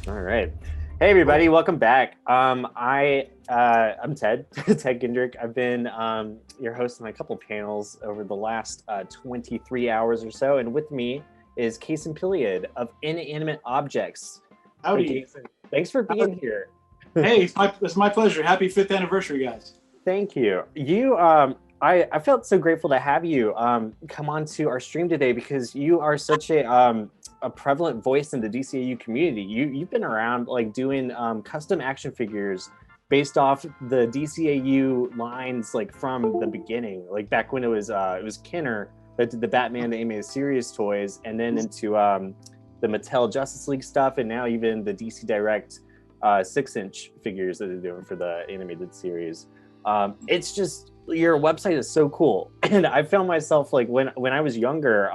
All right. Hey everybody, welcome back. I'm Ted, Ted Gendrick. I've been your host on a couple panels over the last 23 hours or so, and with me is Cason Pilliod of Inanimate Objects. Howdy. Hey, Cason, thanks for being here. Hey, it's my pleasure. Happy 5th anniversary, guys. Thank you. I felt so grateful to have you come on to our stream today because you are such a prevalent voice in the DCAU community. You've been around like doing custom action figures based off the DCAU lines like from the beginning, like back when it was Kenner that did the Batman the Animated Series toys, and then into the Mattel Justice League stuff, and now even the DC Direct 6-inch figures that they're doing for the animated series. It's just, your website is so cool, and I found myself like when I was younger,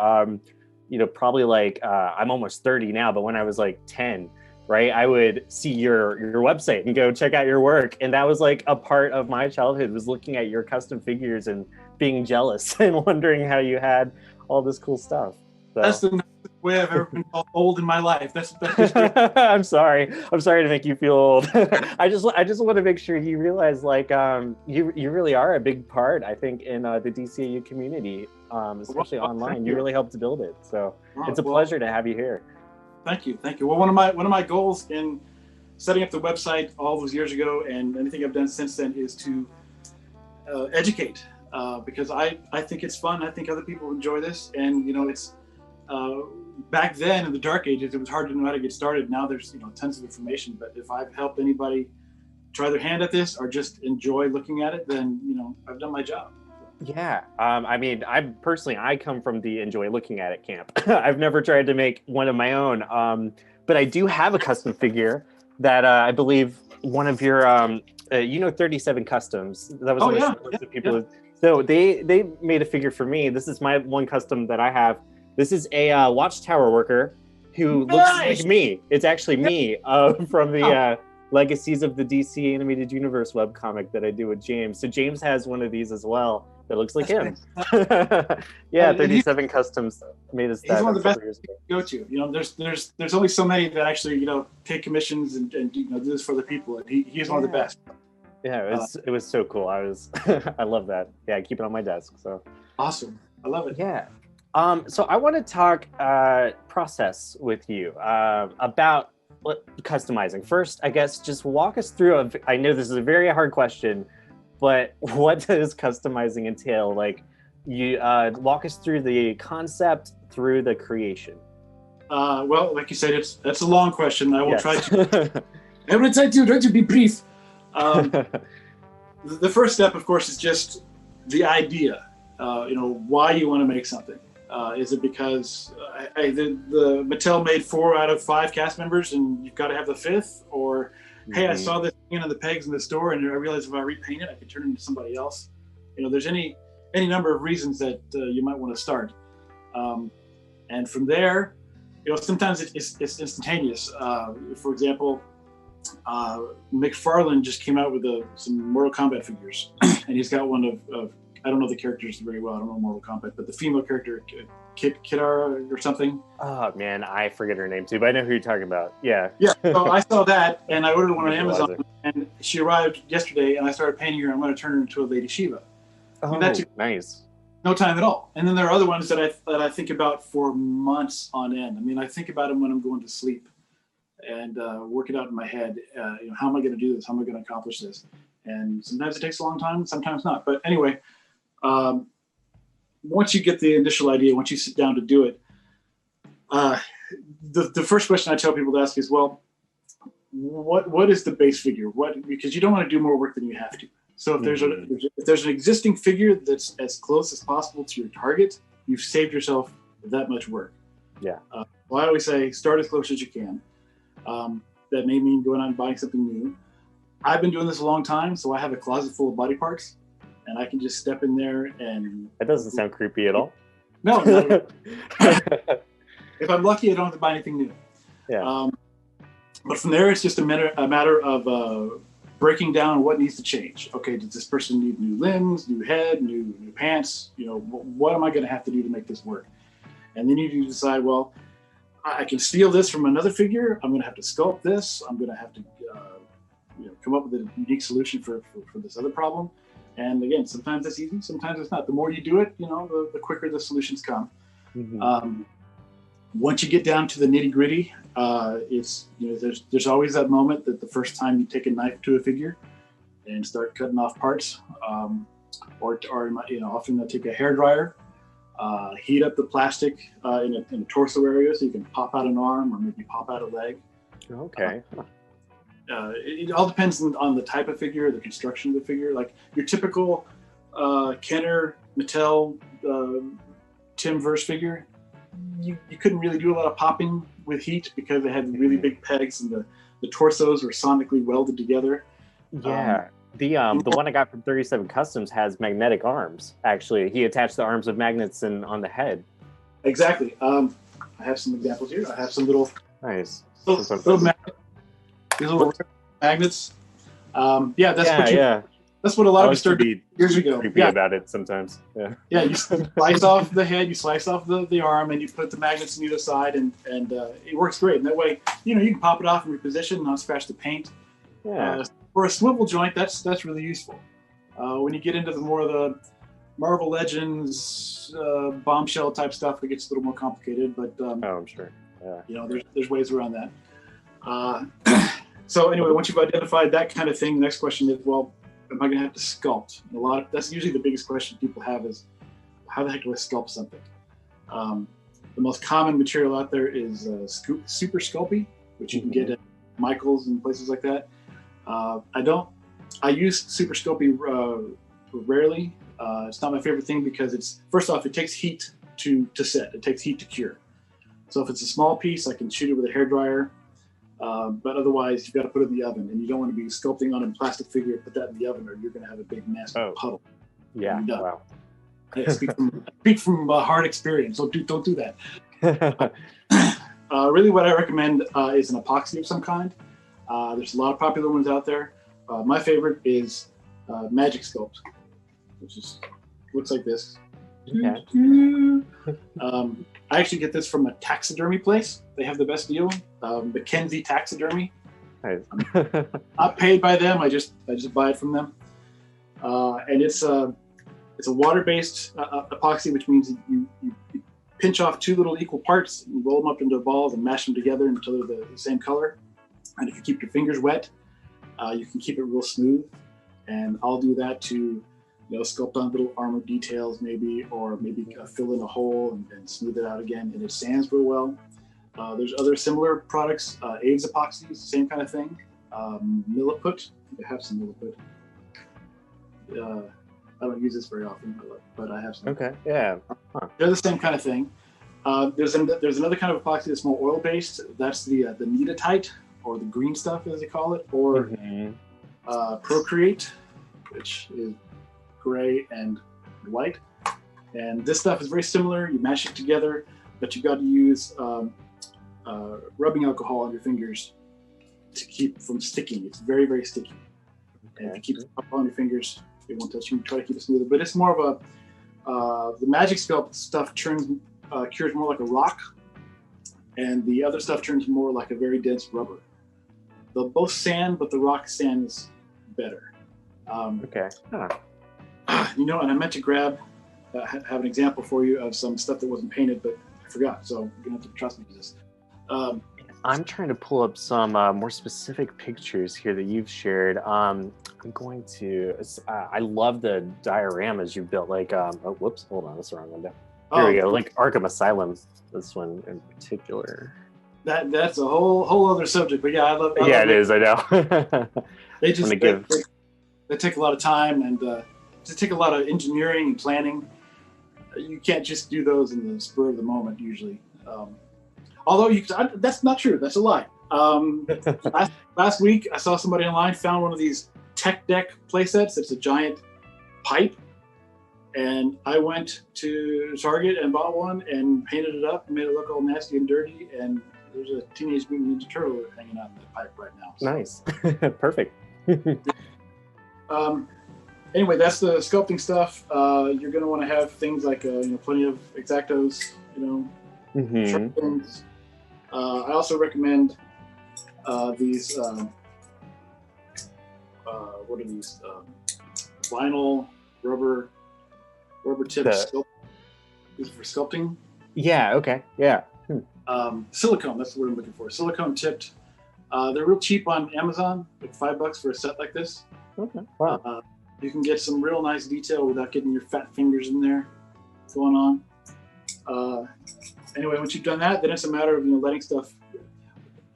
probably like I'm almost 30 now, but when I was like 10, right, I would see your website and go check out your work, and that was like a part of my childhood, was looking at your custom figures and being jealous and wondering how you had all this cool stuff. So. That's the nicest way I've ever been called old in my life. That's I'm sorry to make you feel old. I just want to make sure you realize, like, you really are a big part, I think, in the DCAU community, especially online. You really helped to build it, so it's a pleasure to have you here. Thank you. Well, one of my goals in setting up the website all those years ago, and anything I've done since then, is to educate, because I think it's fun. I think other people enjoy this, and it's. Back then in the dark ages, it was hard to know how to get started. Now there's tons of information, but if I've helped anybody try their hand at this or just enjoy looking at it, then I've done my job. Yeah, I mean, I come from the enjoy looking at it camp. I've never tried to make one of my own, but I do have a custom figure that I believe one of your 37 Customs, that was one of the people. So they made a figure for me. This is my one custom that I have. This is a Watchtower worker who looks like me. It's actually me from the Legacies of the DC Animated Universe webcomic that I do with James. So James has one of these as well that looks like him. Yeah, 37 Customs made us that. He's one of the best to go to. There's only so many that actually take commissions and do this for the people. And he's one of the best. Yeah, it was so cool. I love that. Yeah, I keep it on my desk. So awesome. I love it. Yeah. So I want to talk process with you about customizing. First, I guess, just walk us through. I know this is a very hard question, but what does customizing entail? Like, you walk us through the concept through the creation. Well, like you said, that's a long question. I will try to. I will try to be brief. The first step, of course, is just the idea. Why you want to make something. Is it because the Mattel made 4 out of 5 cast members and you've got to have the 5th? Or, hey, I saw this thing on the pegs in the store and I realized if I repaint it, I could turn it into somebody else. There's any number of reasons that you might want to start. And from there, sometimes it's instantaneous. For example, McFarlane just came out with some Mortal Kombat figures, and he's got one of I don't know the characters very well. I don't know Mortal Kombat, but the female character, Kitara or something. Oh man, I forget her name too, but I know who you're talking about. Yeah. Yeah. So I saw that, and I ordered one on Amazon, and she arrived yesterday, and I started painting her. I'm going to turn her into a Lady Shiva. Oh, nice. No time at all. And then there are other ones that I think about for months on end. I mean, I think about them when I'm going to sleep, and work it out in my head. How am I going to do this? How am I going to accomplish this? And sometimes it takes a long time, sometimes not. But anyway. Once you get the initial idea, once you sit down to do it, the first question I tell people to ask is, well, what is the base figure? Because you don't want to do more work than you have to. So if there's an existing figure that's as close as possible to your target, you've saved yourself that much work. Yeah. Well, I always say start as close as you can. That may mean going out and buying something new. I've been doing this a long time, so I have a closet full of body parts. And I can just step in there and... That doesn't sound creepy at all. No. If I'm lucky, I don't have to buy anything new. Yeah. But from there, it's just a matter of breaking down what needs to change. Okay, does this person need new limbs, new head, new pants? What am I going to have to do to make this work? And then you decide, well, I can steal this from another figure. I'm going to have to sculpt this. I'm going to have to come up with a unique solution for this other problem. And again, sometimes it's easy, sometimes it's not. The more you do it, the quicker the solutions come. Mm-hmm. Once you get down to the nitty gritty, there's always that moment that the first time you take a knife to a figure and start cutting off parts, or often I'll take a hairdryer, heat up the plastic in a torso area so you can pop out an arm or maybe pop out a leg. Okay. It all depends on the type of figure, the construction of the figure. Like your typical Kenner, Mattel, Timverse figure, you couldn't really do a lot of popping with heat because they had really big pegs and the torsos were sonically welded together. Yeah. The one I got from 37 Customs has magnetic arms. Actually, he attached the arms with magnets on the head. Exactly. I have some examples here. I have some little nice little magnets. That's what a lot of us started years ago. Creepy about it sometimes. Yeah. Yeah, you slice off the head, you slice off the arm, and you put the magnets on either side, and it works great. And that way, you can pop it off and reposition, not scratch the paint. Yeah. For a swivel joint, that's really useful. When you get into more of the Marvel Legends, bombshell type stuff, it gets a little more complicated. But I'm sure. Yeah. There's ways around that. So anyway, once you've identified that kind of thing, the next question is, well, am I going to have to sculpt? That's usually the biggest question people have is, how the heck do I sculpt something? The most common material out there is Super Sculpey, which you can get at Michael's and places like that. I use Super Sculpey rarely. It's not my favorite thing because first off, it takes heat to set. It takes heat to cure. So if it's a small piece, I can shoot it with a hairdryer. But otherwise, you've got to put it in the oven, and you don't want to be sculpting on a plastic figure. Put that in the oven, or you're going to have a big nasty puddle. Yeah. Wow. I speak from hard experience. Don't do that. Really, what I recommend is an epoxy of some kind. There's a lot of popular ones out there. My favorite is Magic Sculpt, which looks like this. Okay. I actually get this from a taxidermy place. They have the best deal. Mackenzie Taxidermy. Nice. Not paid by them. I just buy it from them. And it's a water-based epoxy, which means you pinch off two little equal parts, and roll them up into balls, and mash them together until they're the same color. And if you keep your fingers wet, you can keep it real smooth. And I'll do that to sculpt on little armor details maybe, or maybe fill in a hole and smooth it out again, and it sands real well. There's other similar products, Aves epoxies, same kind of thing. Milliput, I have some Milliput. I don't use this very often, but I have some. Okay, yeah. Huh. They're the same kind of thing. There's another kind of epoxy that's more oil-based. That's the Neatite, or the green stuff as they call it, or Procreate, which is gray and white. And this stuff is very similar. You mash it together, but you've got to use rubbing alcohol on your fingers to keep from sticking. It's very, very sticky. Okay. And if you keep it on your fingers, it won't touch you. Try to keep it smoother. But it's more of the Magic Sculpt stuff cures more like a rock, and the other stuff turns more like a very dense rubber. They'll both sand, but the rock sands better. Okay. Huh. And I meant to have an example for you of some stuff that wasn't painted, but I forgot. So you're gonna have to trust me with this. I'm trying to pull up some more specific pictures here that you've shared. I'm going to. I love the dioramas you built. Like, whoops, hold on, that's the wrong window. Here we go. Like Arkham Asylum. This one in particular. That's a whole other subject, but yeah, I love it is. I know. They take a lot of time and they take a lot of engineering and planning. You can't just do those in the spur of the moment usually. Although that's not true. That's a lie. Last week, I saw somebody online found one of these tech deck playsets. It's a giant pipe. And I went to Target and bought one and painted it up and made it look all nasty and dirty. And there's a Teenage Mutant Ninja Turtle hanging out in the pipe right now. So. Nice. Perfect. Anyway, that's the sculpting stuff. You're going to want to have things like plenty of X-Actos, sharp things, I also recommend these. What are these? Vinyl rubber tips. These are for sculpting. Yeah. Okay. Yeah. Silicone. That's the word I'm looking for. Silicone tipped. They're real cheap on Amazon, like $5 for a set like this. Okay. Wow. You can get some real nice detail without getting your fat fingers in there going on. Anyway, once you've done that, then it's a matter of letting stuff.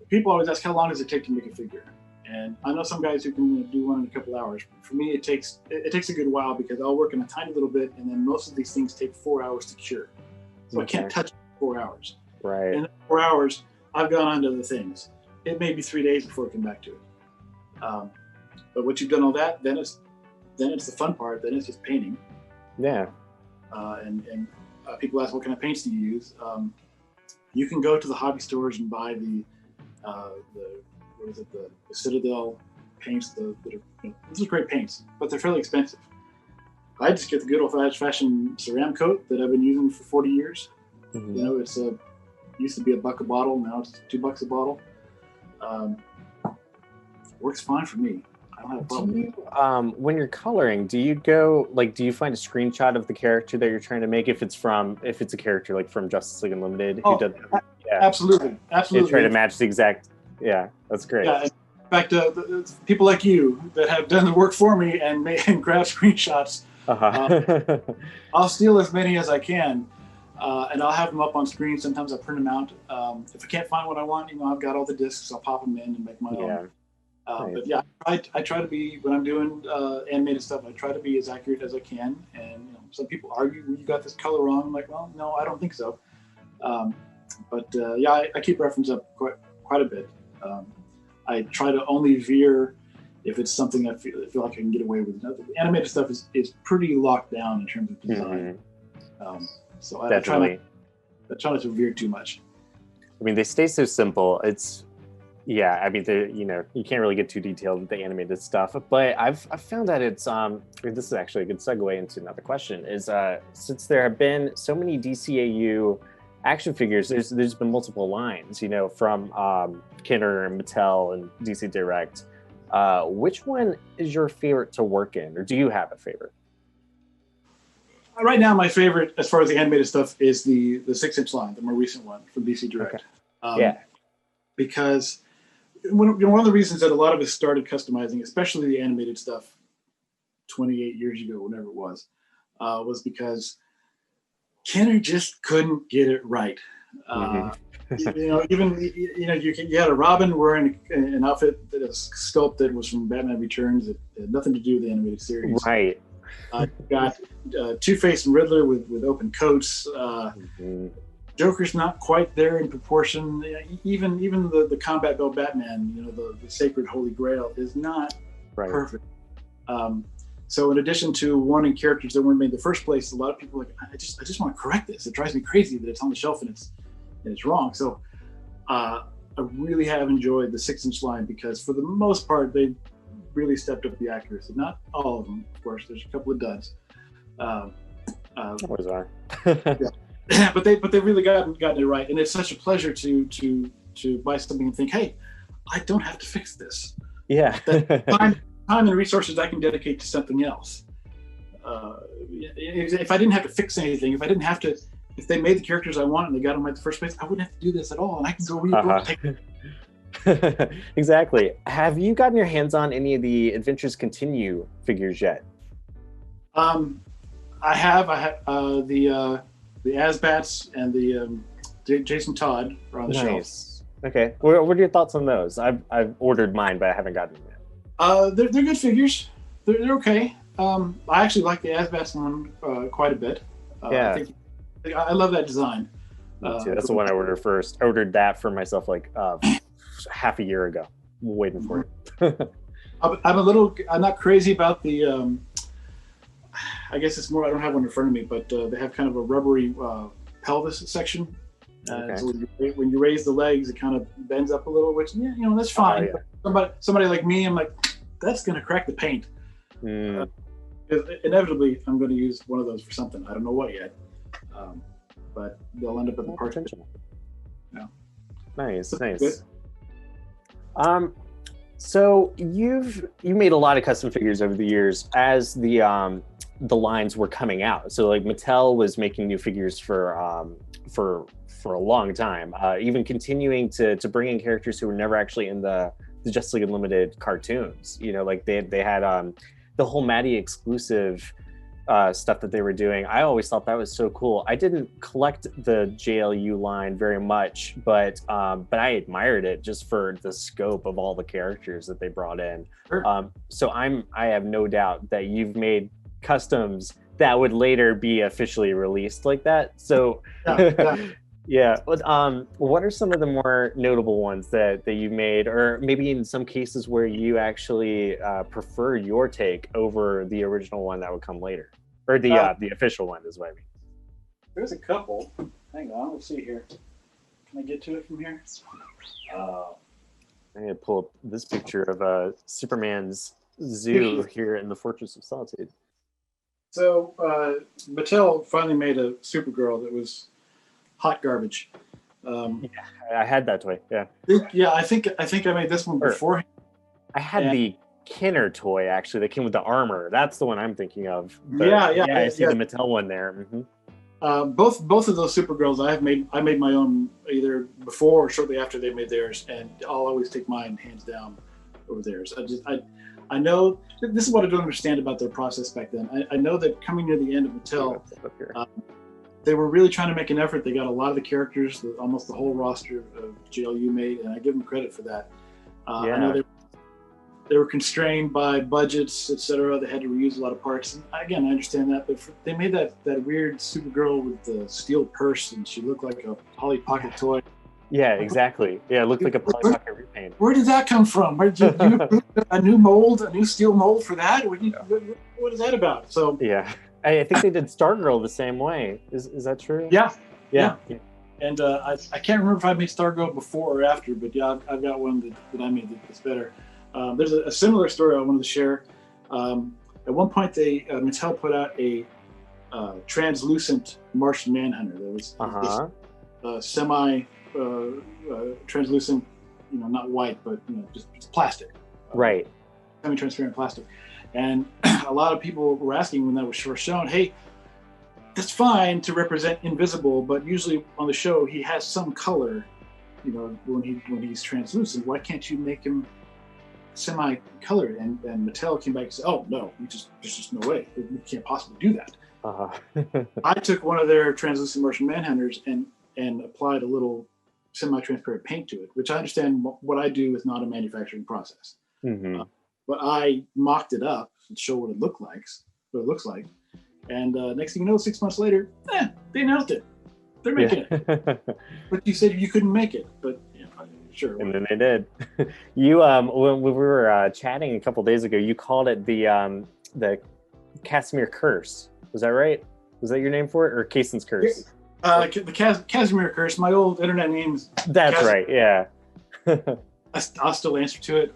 People always ask, how long does it take to make a figure? And I know some guys who can do one in a couple hours. For me, it takes a good while because I'll work in a tiny little bit, and then most of these things take 4 hours to cure. So I can't touch it for 4 hours. Right. And in 4 hours, I've gone on to other things. It may be 3 days before I come back to it. But once you've done all that, then it's the fun part. Then it's just painting. Yeah. And people ask, what kind of paints do you use? You can go to the hobby stores and buy the Citadel paints. These are great paints, but they're fairly expensive. I just get the good old-fashioned Ceram coat that I've been using for 40 years. Mm-hmm. It's used to be $1 a bottle. Now it's $2 a bottle. Works fine for me. I don't have a problem. When you're coloring, do you find a screenshot of the character that you're trying to make if it's a character like from Justice League Unlimited who does yeah. Absolutely. You try to match the exact that's great. Yeah, in fact, people like you that have done the work for me and grab screenshots, I'll steal as many as I can, and I'll have them up on screen. Sometimes I print them out. If I can't find what I want, I've got all the discs. I'll pop them in and make my own. Nice. But yeah, I try to be, when I'm doing animated stuff, I try to be as accurate as I can. And some people argue, well, you got this color wrong. I'm like, well, no, I don't think so. But I keep reference up quite a bit. I try to only veer if it's something I feel like I can get away with. The animated stuff is pretty locked down in terms of design. So I try not to veer too much. I mean, they stay so simple. You can't really get too detailed with the animated stuff, but I've found that it's this is actually a good segue into another question, is since there have been so many DCAU action figures, there's been multiple lines, from Kenner and Mattel and DC Direct. Which one is your favorite to work in, or do you have a favorite? Right now, my favorite, as far as the animated stuff, is the 6-inch line, the more recent one from DC Direct. Okay. Because one of the reasons that a lot of us started customizing, especially the animated stuff 28 years ago, whenever it was because Kenner just couldn't get it right. You had a Robin wearing an outfit that is sculpted was from Batman Returns. It had nothing to do with the animated series. Right. Got Two-Face and Riddler with open coats. Joker's not quite there in proportion. Even the combat belt Batman, the sacred holy grail, is not perfect. So in addition to wanting characters that weren't made in the first place, a lot of people are like, I just want to correct this. It drives me crazy that it's on the shelf and it's wrong. So I really have enjoyed the 6-inch line because for the most part they really stepped up the accuracy. Not all of them, of course. There's a couple of duds. Always are. But they really gotten it right, and it's such a pleasure to buy something and think, hey, I don't have to fix this. Yeah. Time and resources I can dedicate to something else. If I didn't have to fix anything, if they made the characters I want and they got them right the first place, I wouldn't have to do this at all, and I can go read Exactly. Have you gotten your hands on any of the Adventures Continue figures yet? I have the Asbats and the Jason Todd are on the shelf. Okay. What are your thoughts on those? I've ordered mine, but I haven't gotten them yet. They're good figures. They're okay. I actually like the Asbats one quite a bit. I love that design. Me too. That's the one I ordered first. I ordered that for myself like half a year ago. I'm waiting for it. I'm not crazy about the I guess it's more, I don't have one in front of me, but they have kind of a rubbery pelvis section. So when you raise the legs, it kind of bends up a little, which, that's fine. But somebody like me, I'm like, that's going to crack the paint. Inevitably, I'm going to use one of those for something. I don't know what yet. But they'll end up at the parts. Nice, nice. Good. So you made a lot of custom figures over the years as the lines were coming out. So like Mattel was making new figures for a long time, even continuing to bring in characters who were never actually in the Justice League Unlimited cartoons. You know, like they had the whole Maddie exclusive stuff that they were doing. I always thought that was so cool. I didn't collect the JLU line very much, but I admired it just for the scope of all the characters that they brought in. Sure. So I have no doubt that you've made customs that would later be officially released like that. So Yeah. yeah. But what are some of the more notable ones that you've made, or maybe in some cases where you actually prefer your take over the original one that would come later, or the official one is what I mean? There's a couple. Hang on, let's see here. Can I get to it from here? I'm gonna pull up this picture of Superman's zoo here in the Fortress of Solitude. So Mattel finally made a Supergirl that was hot garbage. Yeah, I had that toy. Yeah. I think I made this one beforehand. I had the Kenner toy actually that came with the armor. That's the one I'm thinking of. But, yeah. I see the Mattel one there. Mm-hmm. Both of those Supergirls I made my own either before or shortly after they made theirs, and I'll always take mine hands down over theirs. I know this is what I don't understand about their process back then. I know that coming near the end of Mattel, they were really trying to make an effort. They got a lot of the characters, almost the whole roster of JLU made, and I give them credit for that. I know they were constrained by budgets, etc. They had to reuse a lot of parts. And again, I understand that, but they made that weird Supergirl with the steel purse, and she looked like a Polly Pocket toy. Yeah, exactly. Yeah, it looked like a Polly Pocket repaint. Where did that come from? Where did you a new mold, a new steel mold for that? What is that about? So yeah, I think they did Stargirl the same way. Is that true? Yeah. And And I can't remember if I made Stargirl before or after, but yeah, I've got one that I made that's better. There's a similar story I wanted to share. At one point, Mattel put out a translucent Martian Manhunter. That was semi translucent, not white, but just plastic. Right. Semi-transparent plastic. And a lot of people were asking when that was first shown, hey, that's fine to represent Invisible, but usually on the show he has some color, when he's translucent. Why can't you make him semi-colored? And Mattel came back and said, oh no, there's just no way. We can't possibly do that. I took one of their translucent Martian Manhunters and applied a little semi-transparent paint to it, which I understand what I do is not a manufacturing process. Mm-hmm. But I mocked it up to show what it looks like. And next thing you know, 6 months later, they announced it. They're making it. But you said you couldn't make it. But sure. And then they did. You when we were chatting a couple days ago, you called it the Casimir Curse. Was that right? Was that your name for it, or Cason's Curse? The Casimir Curse. My old internet name's. That's right. Yeah. I'll still answer to it.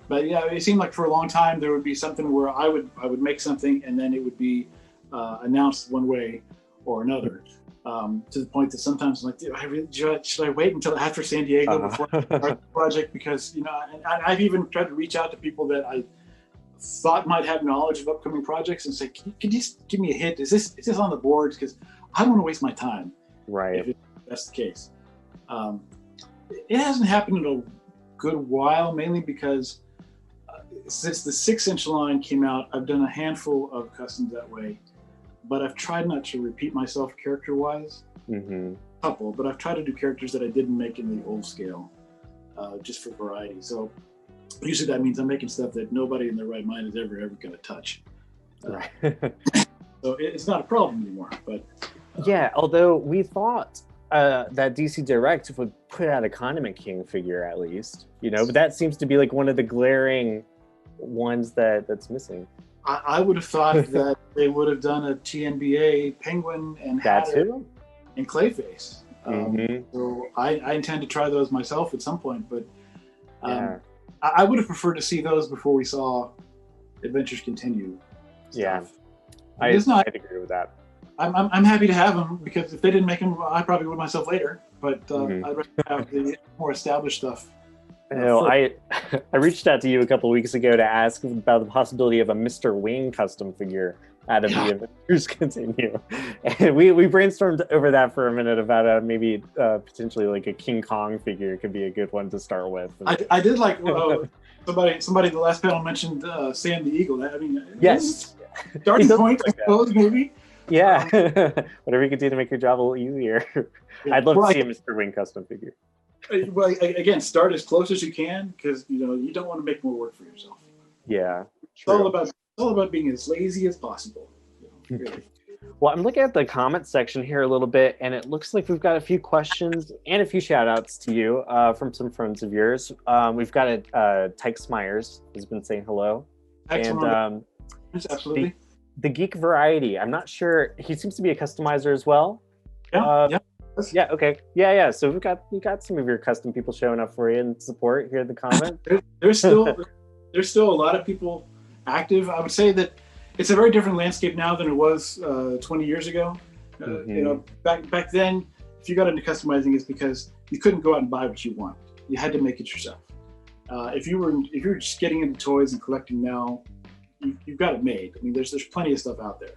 But yeah, it seemed like for a long time there would be something where I would make something and then it would be announced one way or another. To the point that sometimes I'm like, should I wait until after San Diego before I start the project? Because and I've even tried to reach out to people that I thought might have knowledge of upcoming projects and say, can you just give me a hint? Is this on the boards? Because I don't want to waste my time. Right. If that's the case. It hasn't happened in a good while, mainly because since the 6-inch line came out, I've done a handful of customs that way, but I've tried not to repeat myself character-wise. Mm-hmm. A couple, but I've tried to do characters that I didn't make in the old scale, just for variety. So usually that means I'm making stuff that nobody in their right mind is ever going to touch. Right. So it's not a problem anymore. But yeah, although we thought that DC Direct would put out a Condiment King figure at least, but that seems to be like one of the glaring ones that's missing. I would have thought that they would have done a TNBA Penguin and that too, and Clayface. Mm-hmm. So I intend to try those myself at some point, but I would have preferred to see those before we saw Adventures Continue stuff. Yeah, I'd agree with that. I'm happy to have them, because if they didn't make them, I probably would myself later. But I'd rather have the more established stuff. I reached out to you a couple of weeks ago to ask about the possibility of a Mr. Wing custom figure out of the Avengers Continue, and we brainstormed over that for a minute about maybe potentially like a King Kong figure could be a good one to start with. I did like somebody in the last panel mentioned Sam the Eagle. I mean, yes, starting point, I suppose, maybe. Yeah, whatever you could do to make your job a little easier. Yeah. I'd love to see a Mr. Wing custom figure. Well, again, start as close as you can, because you don't want to make more work for yourself. Yeah, it's all about being as lazy as possible. Really. Well, I'm looking at the comments section here a little bit, and it looks like we've got a few questions and a few shout outs to you from some friends of yours. We've got Tykes Myers who's been saying hello. Excellent. And absolutely. The Geek Variety. I'm not sure. He seems to be a customizer as well. Yeah. Yeah. Okay. Yeah. So we got some of your custom people showing up for you and support here in the comments. there's still a lot of people active. I would say that it's a very different landscape now than it was 20 years ago. Back then, if you got into customizing, it's because you couldn't go out and buy what you want. You had to make it yourself. If you were just getting into toys and collecting now, you've got it made. I mean, there's plenty of stuff out there.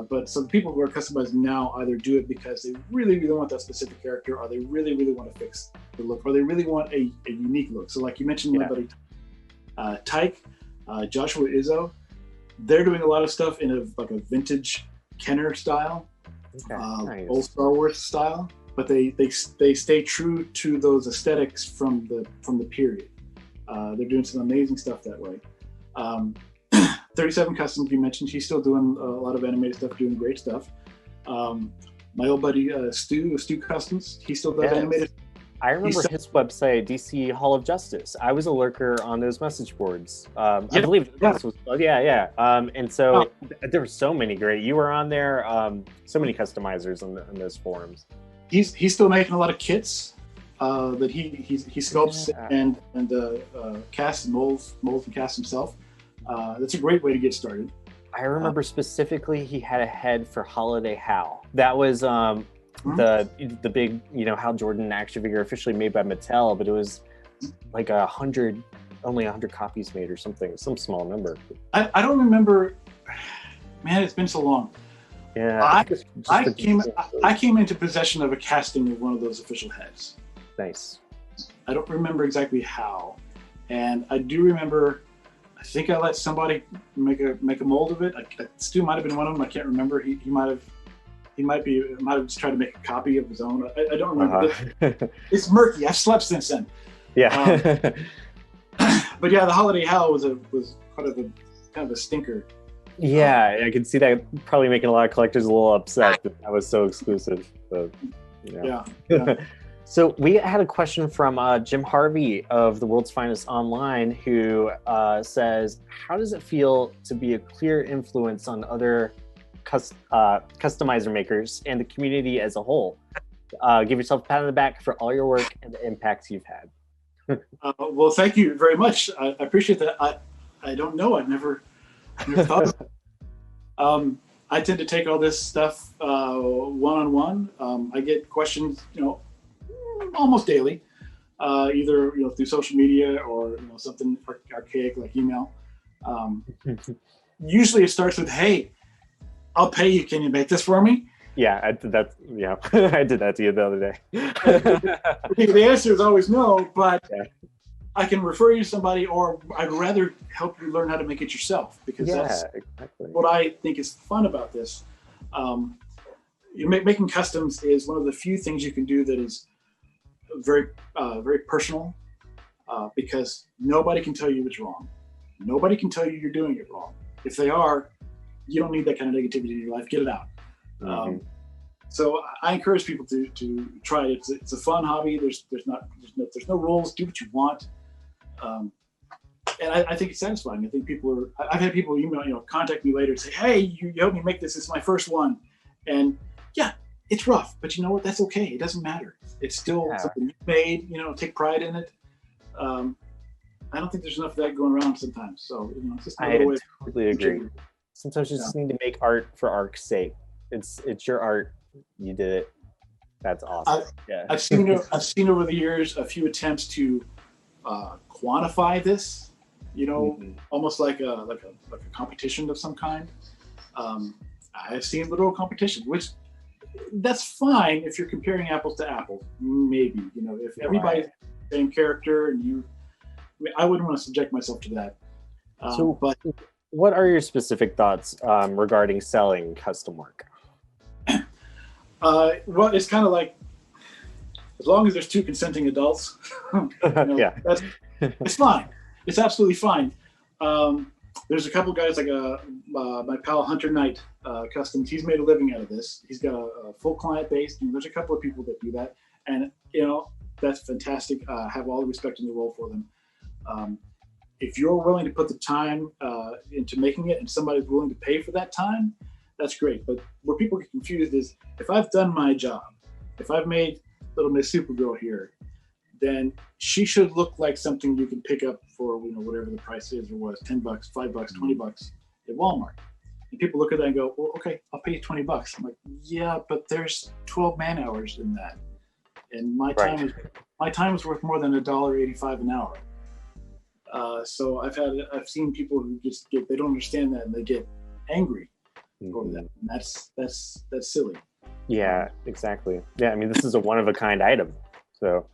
But so the people who are customizing now either do it because they really, really want that specific character, or they really, really want to fix the look, or they really want a unique look. So like you mentioned, my buddy Tyke, Joshua Izzo, they're doing a lot of stuff in a vintage Kenner style, nice. Old Star Wars style, but they stay true to those aesthetics from the period. They're doing some amazing stuff that way. 37 Customs, you mentioned, she's still doing a lot of animated stuff, doing great stuff. My old buddy Stu Customs, he still does animated. I remember his website, DC Hall of Justice. I was a lurker on those message boards. I believe this was, and so there were so many great. You were on there, so many customizers on those forums. He's still making a lot of kits that he sculpts and casts and molds and casts himself. That's a great way to get started. I remember specifically he had a head for Holiday Hal. That was the big, Hal Jordan action figure officially made by Mattel, but it was like only 100 copies made or something, some small number. I don't remember. Man, it's been so long. Yeah, I came into possession of a casting of one of those official heads. Nice. I don't remember exactly how, and I do remember. I think I let somebody make a mold of it. Stu might have been one of them. I can't remember. He might have just tried to make a copy of his own. I don't remember. It's murky. I've slept since then. Yeah. But yeah, the Holiday Hal was kind of a stinker. Yeah, I can see that probably making a lot of collectors a little upset that was so exclusive. So, Yeah. So we had a question from Jim Harvey of The World's Finest Online, who says, how does it feel to be a clear influence on other customizer makers and the community as a whole? Give yourself a pat on the back for all your work and the impacts you've had. Well, thank you very much. I appreciate that. I don't know. I never thought of it. I tend to take all this stuff one-on-one. I get questions, almost daily, either through social media or something archaic like email. Usually it starts with, "Hey, I'll pay you. Can you make this for me?" Yeah, I did that. Yeah, I did that to you the other day. The answer is always no, but I can refer you to somebody, or I'd rather help you learn how to make it yourself, because that's exactly what I think is fun about this. Making customs is one of the few things you can do that is very, very personal, because nobody can tell you it's wrong. Nobody can tell you you're doing it wrong. If they are, you don't need that kind of negativity in your life. Get it out. So I encourage people to try it. It's a fun hobby. There's no rules. Do what you want. And I think it's satisfying. I think I've had people contact me later and say, "Hey, you helped me make this. It's my first one." And yeah, it's rough, but you know what? That's okay. It doesn't matter. It's still something you made. Take pride in it. I don't think there's enough of that going around sometimes. So it's just I totally agree. Sometimes you just need to make art for art's sake. it's your art. You did it. That's awesome. I've seen over the years a few attempts to quantify this, almost like a competition of some kind. I've seen literal competition, which that's fine if you're comparing apples to apples. Maybe if everybody's the same character and I wouldn't want to subject myself to that. But what are your specific thoughts regarding selling custom work? Well, it's kind of like, as long as there's two consenting adults, it's fine. It's absolutely fine. There's a couple guys like my pal Hunter Knight Customs. He's made a living out of this. He's got a full client base. There's a couple of people that do that, and that's fantastic. Have all the respect in the world for them. If you're willing to put the time into making it, and somebody's willing to pay for that time, that's great. But where people get confused is, if I've done my job, if I've made Little Miss Supergirl here, then she should look like something you can pick up for whatever the price is, or was $10, $5, $20 at Walmart. And people look at that and go, well, okay, I'll pay you $20. I'm like, yeah, but there's 12 man hours in that, and my time is worth more than $1.85 an hour. So I've seen people who they don't understand that, and they get angry over that. And that's silly. Yeah, exactly. Yeah, I mean, this is a one of a kind item. So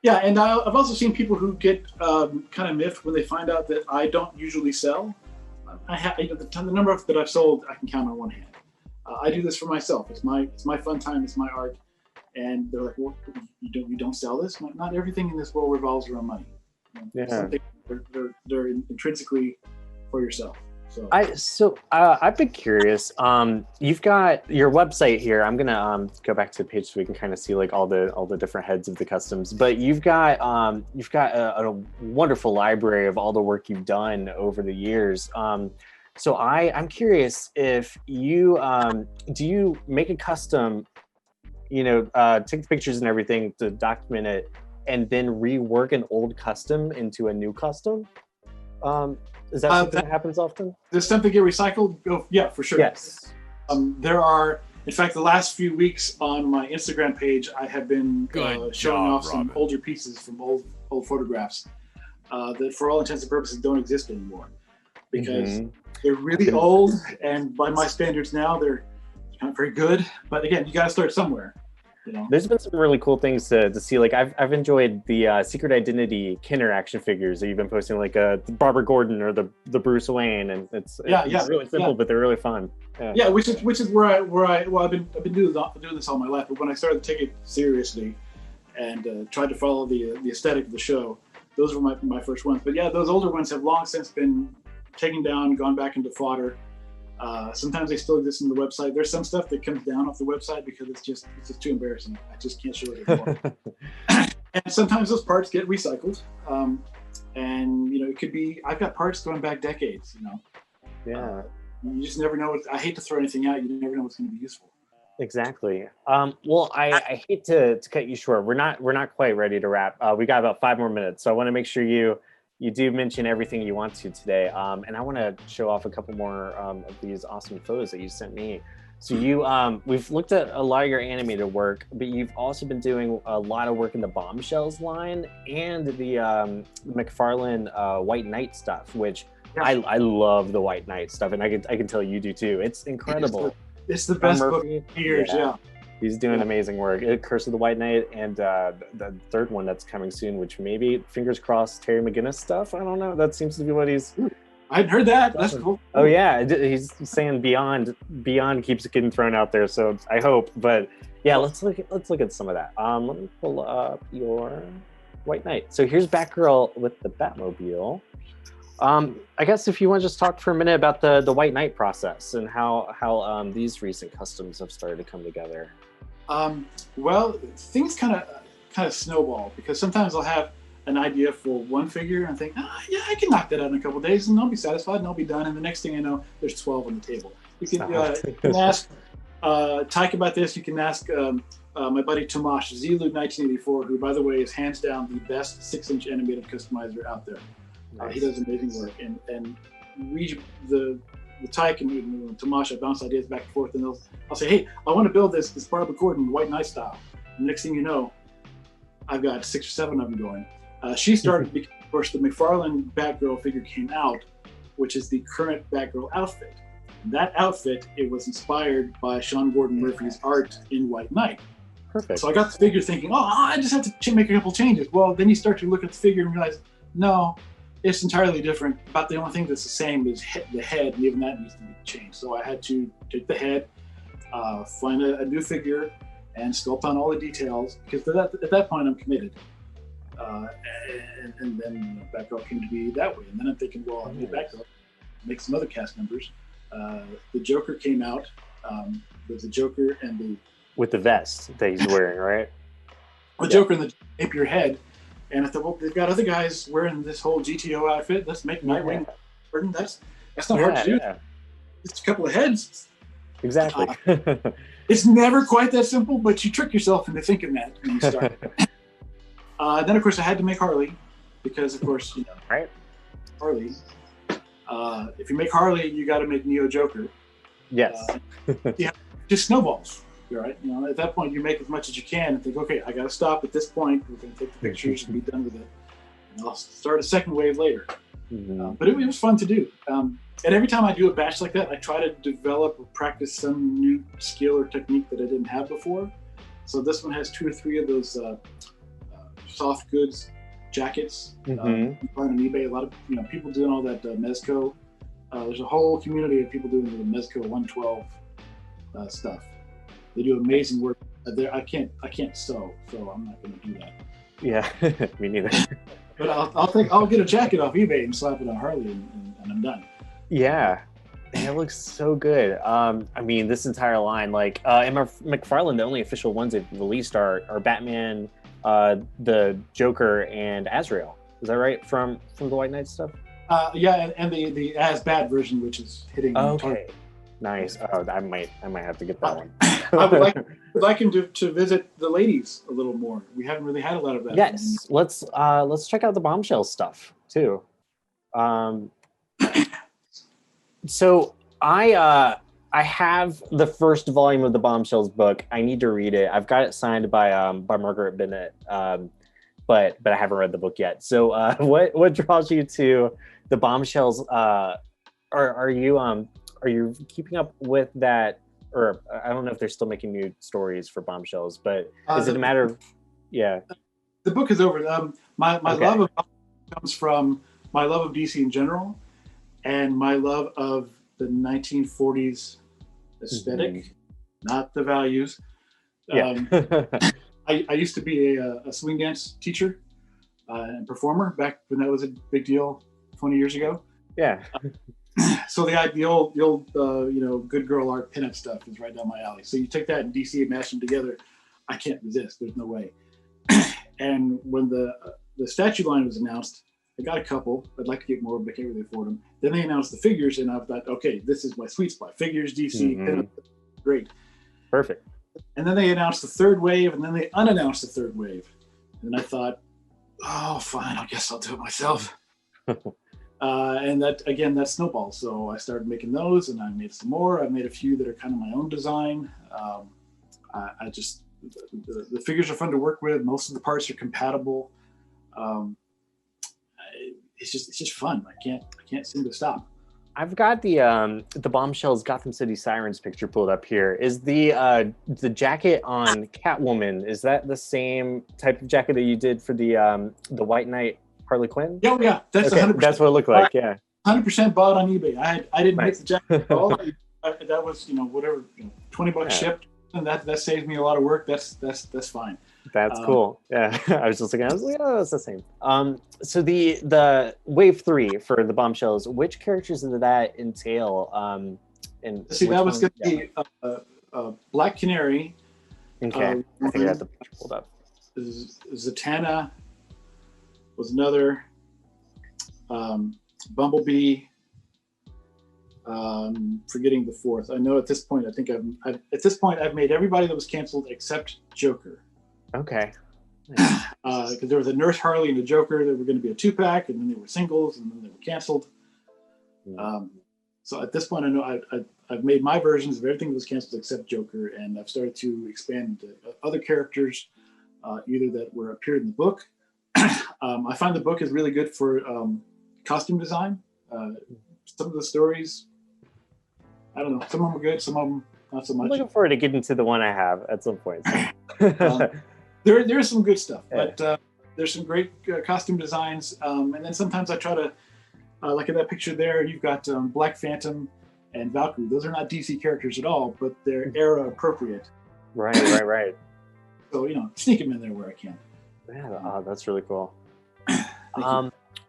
yeah, and I've also seen people who get kind of miffed when they find out that I don't usually sell. I have the number that I've sold, I can count on one hand. I do this for myself. It's my fun time. It's my art. And they're like, well, you don't sell this? Not everything in this world revolves around money. Yeah. They're intrinsically for yourself. So I've been curious. You've got your website here. I'm gonna go back to the page so we can kind of see like all the different heads of the customs. But you've got a wonderful library of all the work you've done over the years. So I'm curious if you do you make a custom, take the pictures and everything to document it, and then rework an old custom into a new custom? Is that something that happens often? Does something get recycled? Oh, yeah, for sure. Yes. There are, in fact, the last few weeks on my Instagram page, I have been showing off some older pieces from old photographs that, for all intents and purposes, don't exist anymore, because they're really old, and by my standards now, they're not very good. But again, you got to start somewhere. There's been some really cool things to see. Like I've enjoyed the Secret Identity Kenner action figures that you've been posting, like the Barbara Gordon or the Bruce Wayne, and it's really simple, but they're really fun. Yeah, which is where I've been doing this all my life. But when I started to take it seriously and tried to follow the aesthetic of the show, those were my first ones. But yeah, those older ones have long since been taken down, gone back into fodder. Sometimes they still exist on the website. There's some stuff that comes down off the website because it's just too embarrassing. I just can't show it anymore. And sometimes those parts get recycled. And it could be, I've got parts going back decades, Yeah. You just never know. I hate to throw anything out. You never know what's going to be useful. Exactly. Well, I hate to cut you short. We're not quite ready to wrap. We got about 5 more minutes. So I want to make sure you do mention everything you want to today. And I want to show off a couple more of these awesome photos that you sent me. So we've looked at a lot of your animated work, but you've also been doing a lot of work in the Bombshells line and the McFarlane White Knight stuff, which I love the White Knight stuff. And I can tell you do too. It's incredible. It's the best book in years, yeah. He's doing amazing work. Curse of the White Knight, and the third one that's coming soon, which maybe, fingers crossed, Terry McGinnis stuff. I don't know. That seems to be what he's... I hadn't heard that. That's cool. Oh yeah, he's saying Beyond keeps getting thrown out there, so I hope. But yeah, let's look at some of that. Let me pull up your White Knight. So here's Batgirl with the Batmobile. I guess if you want to just talk for a minute about the White Knight process and how these recent customs have started to come together. Well, things kind of snowball, because sometimes I'll have an idea for one figure and think, yeah, I can knock that out in a couple of days, and I'll be satisfied and I'll be done. And the next thing I know, there's 12 on the table. You can ask Tyke about this. You can ask my buddy Tomasz Zilu, 1984, who, by the way, is hands down the best 6-inch animated customizer out there. Nice. He does amazing work, and read the with Tyke and Tomash, I bounce ideas back and forth, and I'll say, hey, I want to build this Barbara Gordon White Knight style. And next thing you know, I've got 6 or 7 of them going. She started because, of course, the McFarlane Batgirl figure came out, which is the current Batgirl outfit. And that outfit, it was inspired by Sean Gordon Murphy's art in White Knight. Perfect. So I got the figure thinking, I just have to make a couple changes. Well, then you start to look at the figure and realize, no, it's entirely different. About the only thing that's the same is the head, and even that needs to be changed. So I had to take the head, find a new figure, and sculpt on all the details, because at that point I'm committed. And then Batgirl came to be that way. And then I'm thinking, well, I need Batgirl, make some other cast members. The Joker came out. There's the Joker and with the vest that he's wearing, right? The Joker and the Napier head. And I thought, well, they've got other guys wearing this whole GTO outfit. Let's make Nightwing. That's not hard to do. Yeah. It's a couple of heads. Exactly. It's never quite that simple, but you trick yourself into thinking that when you start. Then, of course, I had to make Harley because, of course, right? Harley. If you make Harley, you got to make Neo Joker. Yes. Just snowballs. Right? At that point, you make as much as you can and think, okay, I got to stop at this point. We're going to take the pictures and be done with it. And I'll start a second wave later. Mm-hmm. But it was fun to do. And every time I do a batch like that, I try to develop or practice some new skill or technique that I didn't have before. So this one has 2 or 3 of those soft goods jackets. You find on eBay a lot of people doing all that Mezco. There's a whole community of people doing the Mezco 112 stuff. They do amazing work. I can't sew, so I'm not going to do that. Yeah, me neither. But I'll get a jacket off eBay and slap it on Harley, and I'm done. Yeah, and it looks so good. I mean, this entire line, like, and McFarlane, the only official ones they've released are Batman, the Joker, and Azrael. Is that right? From the White Knight stuff? Yeah, and the As Bad version, which is hitting. Okay. Nice. Oh, I might have to get that one. I would like him to visit the ladies a little more. We haven't really had a lot of that. Yes, let's check out the Bombshells stuff too. So I have the first volume of the Bombshells book. I need to read it. I've got it signed by Margaret Bennett, but I haven't read the book yet. So what draws you to the Bombshells? Are you keeping up with that? Or I don't know if they're still making new stories for Bombshells, but is it a matter of, The book is over. My love of comes from my love of DC in general, and my love of the 1940s aesthetic, not the values. Yeah. I used to be a swing dance teacher and performer back when that was a big deal 20 years ago. Yeah. So the old good girl art pinup stuff is right down my alley. So you take that and DC and mash them together, I can't resist. There's no way. And when the statue line was announced, I got a couple. I'd like to get more, but I can't really afford them. Then they announced the figures, and I thought, okay, this is my sweet spot. Figures, DC, pinup, great. Perfect. And then they announced the third wave, and then they unannounced the third wave. And I thought, oh, fine, I guess I'll do it myself. And that snowballed. So I started making those, and I made some more. I made a few that are kind of my own design. The figures are fun to work with. Most of the parts are compatible. It's just fun. I can't seem to stop. I've got the Bombshells Gotham City Sirens picture pulled up here. Is the jacket on Catwoman, is that the same type of jacket that you did for the White Knight Harley Quinn? Oh yeah, that's okay, 100%. That's what it looked like. Yeah, 100% bought on eBay. I didn't make nice. the jacket at all. That was whatever, $20 shipped, and that saved me a lot of work. That's fine. That's cool. Yeah, I was just looking. I was like, oh, that's the same. So the wave 3 for the Bombshells, which characters did that entail? And see, that was going to be Black Canary. Okay, I think I got the picture pulled up. Zatanna was another. Bumblebee. Forgetting the fourth. I know at this point, I've made everybody that was canceled except Joker. Okay. Because there was a Nurse Harley and a Joker that were going to be a 2-pack, and then they were singles, and then they were canceled. So at this point, I know I've made my versions of everything that was canceled except Joker, and I've started to expand into other characters, either that appeared in the book. I find the book is really good for costume design. Some of the stories, I don't know, some of them are good, some of them not so much. I'm looking forward to getting to the one I have at some point. There's some good stuff, but there's some great costume designs, and then sometimes I try to, like in that picture there, you've got Black Phantom and Valkyrie. Those are not DC characters at all, but they're era appropriate. Right. So, sneak them in there where I can. Yeah, that's really cool.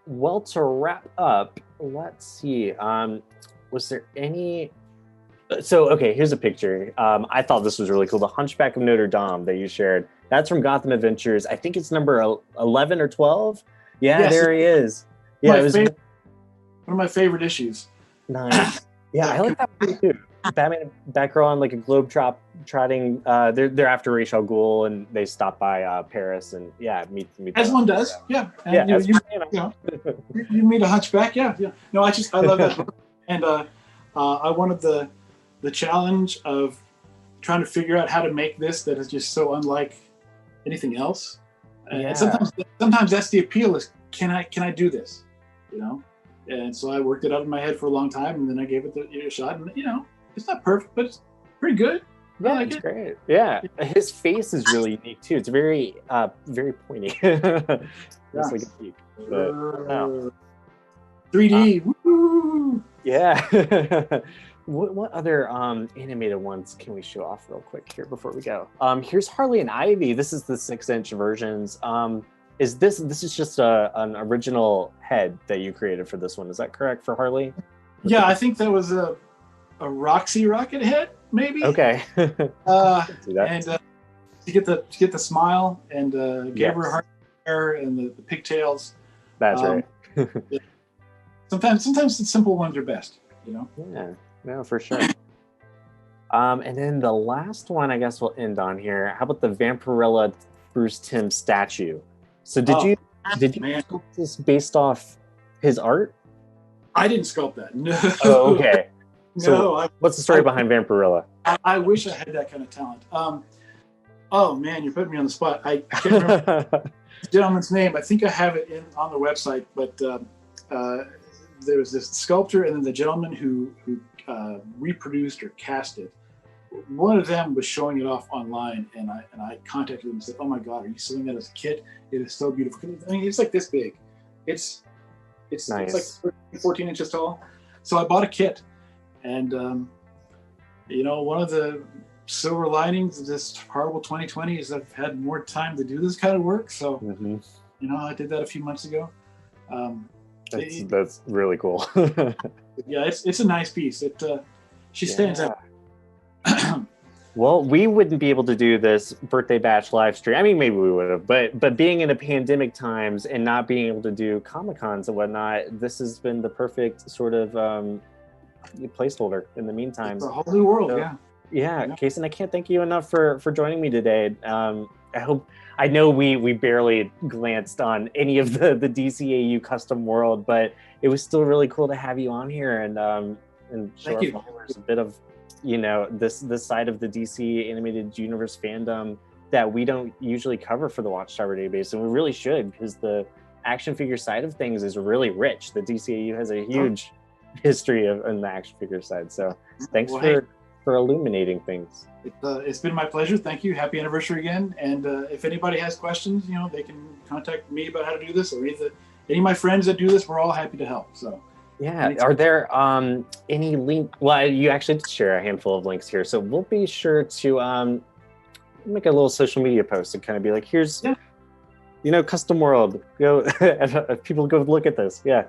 Well, to wrap up, let's see. Was there any... So, okay, here's a picture. I thought this was really cool. The Hunchback of Notre Dame that you shared. That's from Gotham Adventures. I think it's number 11 or 12. Yeah, yes, there he is. Yeah, it was one of my favorite issues. Nice. Yeah, I like that one too. Batman and Batgirl on like a globe trotting. They're after Ra's al Ghul, and they stop by Paris, and meet. As one does, yeah. And you meet a hunchback, yeah. No, I love that book, and I wanted the challenge of trying to figure out how to make this that is just so unlike anything else. And sometimes that's the appeal is can I do this, And so I worked it out in my head for a long time, and then I gave it a shot, and it's not perfect, but it's pretty good. Yeah, it's great. Yeah, his face is really unique too. It's very, very pointy. It's like a peak. 3D. Woo! Yeah. What other animated ones can we show off real quick here before we go? Here's Harley and Ivy. This is the 6-inch versions. Is this is just an original head that you created for this one? Is that correct for Harley? Yeah, I think that was a Roxy rocket head, maybe. Okay. And to get the smile and gave her her hair and the pigtails. That's right. Sometimes the simple ones are best, Yeah, no, for sure. And then the last one, I guess we'll end on here. How about the Vampirella Bruce Timm statue? So did you sculpt this based off his art? I didn't sculpt that. No. Oh, okay. So no. What's the story behind Vampirella? I wish I had that kind of talent. Oh man, you're putting me on the spot. I can't remember the gentleman's name. I think I have it on the website, but there was this sculptor and then the gentleman who reproduced or cast it. One of them was showing it off online, and I contacted him and said, "Oh my God, are you selling that as a kit? It is so beautiful." I mean, it's like this big. It's nice. It's like 14 inches tall. So I bought a kit, and one of the silver linings of this horrible 2020 is I've had more time to do this kind of work. So I did that a few months ago. That's really cool. Yeah, it's a nice piece. She stands out. Well, we wouldn't be able to do this birthday bash live stream. I mean, maybe we would have, but being in a pandemic times and not being able to do Comic-Cons and whatnot, this has been the perfect sort of placeholder in the meantime. It's a whole new world, Yeah, Cason, I can't thank you enough for joining me today. I know we barely glanced on any of the DCAU custom world, but it was still really cool to have you on here and show our followers a bit of this side of the DC animated universe fandom that we don't usually cover for the Watchtower Database, and we really should, because the action figure side of things is really rich. The DCAU has a huge history on the action figure side. So thanks for illuminating things. It's been my pleasure. Thank you. Happy anniversary again. And if anybody has questions, they can contact me about how to do this, or any of my friends that do this. We're all happy to help. So. Yeah. Are there any link? Well, you actually did share a handful of links here, so we'll be sure to make a little social media post and kind of be like, here's, custom world. Go, people go look at this. Yeah.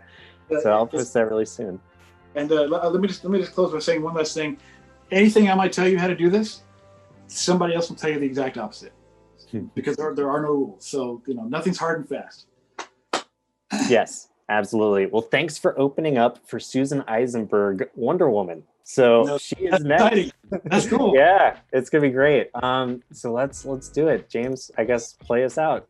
So I'll post that really soon. And let me just close by saying one last thing. Anything I might tell you how to do this, somebody else will tell you the exact opposite, because there are no rules. So nothing's hard and fast. Yes. Absolutely. Well, thanks for opening up for Susan Eisenberg, Wonder Woman. So she is next. Exciting. That's cool. Yeah, it's gonna be great. So let's do it. James, I guess play us out.